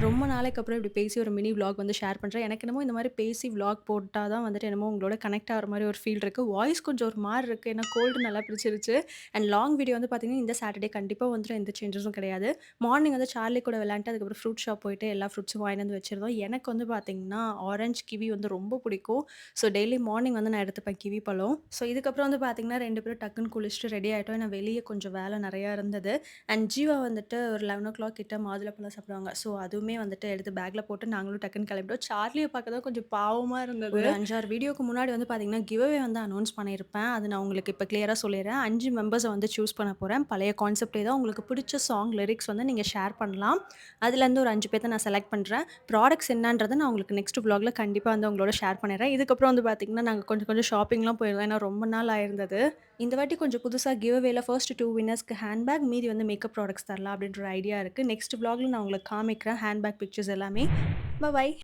ரொம்ப நாளைக்கு அப்புறம் இப்படி பேசி ஒரு மினி விளாக் வந்து ஷேர் பண்றேன். எனக்கு என்னமோ இந்த மாரி பேசி விளாக் போட்டா தான் வந்துட்டு என்னமோ உங்களோட கனெக்ட் ஆகுற மாரி ஒரு ஃபீல் இருக்கு. வாய்ஸ் கொஞ்சம் ஒரு மாரி இருக்கு. ஏன்னா கோல்டு நல்லா பிடிச்சிருச்சு. அண்ட் லாங் வீடியோ வந்து பார்த்தீங்கன்னா, இந்த சாட்டர்டே கண்டிப்பா வந்துட்டு எந்த சேஞ்சஸும் கிடையாது. மார்னிங் வந்து சார்லி கூட விளையாண்ட்டு, அதுக்கப்புறம் ஃப்ரூட் ஷாப் போயிட்டு எல்லா ஃப்ரூட்ஸும் வாங்கிட்டு வந்து வச்சிருந்தோம். எனக்கு வந்து பார்த்தீங்கன்னா, ஆரஞ்ச், கிவி வந்து ரொம்ப பிடிக்கும். ஸோ டெய்லி மார்னிங் வந்து நான் எடுத்துப்பேன் கிவி பழம். ஸோ இதுக்கப்புறம் வந்து பார்த்தீங்கன்னா, 2 பேரும் டக்குன்னு குளிச்சுட்டு ரெடி ஆயிட்டோம். ஏன்னா வெளிய கொஞ்சம் வேலை நெறையா இருந்தது. அண்ட் ஜீவா வந்துட்டு ஒரு 11:00 கிட்ட மாதுளப்பழம் சாப்பிடுவாங்க. ஸோ அதுவுமே வந்துட்டு எடுத்து பேக்ல போட்டு நாங்களும் டக்குன்னு கிளம்பிட்டோம். சார்லிய பார்க்க தான் கொஞ்சம் பாவமா இருந்தது. ஒரு 5, 6 வீடியோக்கு முன்னாடி வந்து பார்த்தீங்கன்னா, கிவ் அவே வந்து அனௌன்ஸ் பண்ணியிருப்பேன். அது நான் உங்களுக்கு இப்ப கிளியரா சொல்லிர்றேன். 5 மெம்பர்ஸ வந்து சூஸ் பண்ண போறேன். பழைய கான்செப்ட்டே தான். உங்களுக்கு பிடிச்ச சாங் லிரிக்ஸ் வந்து நீங்க ஷேர் பண்ணலாம். அதுலேருந்து ஒரு 5 பேத்த நான் செலக்ட் பண்றேன். ப்ராடக்ட்ஸ் என்னன்றத நான் உங்களுக்கு நெக்ஸ்ட் விளாக்ல கண்டிப்பா வந்து உங்களோட ஷேர் பண்ணிடுறேன். இதுக்கப்புறம் வந்து பார்த்தீங்கன்னா, நாங்க கொஞ்சம் கொஞ்சம் ஷாப்பிங்லாம் போயிருந்தோம். ஏன்னா ரொம்ப நாள் ஆயிருந்தது. இந்த வாட்டி கொஞ்சம் புதுசா கிவ் அவேல ஃபர்ஸ்ட் 2 வின்னர்ஸ்க்கு ஹேண்ட் பேக், மீதி வந்து மேக்கப் ப்ராடக்ட்ஸ் தரலாம் அப்படின்ற ஒரு ஐடியா இருக்கு. நெக்ஸ்ட் விளாக்ல நான் உங்களுக்கு காமிக்கிறேன் ஹேண்ட் பேக் பிக்சர்ஸ் எல்லாமே. பாய்.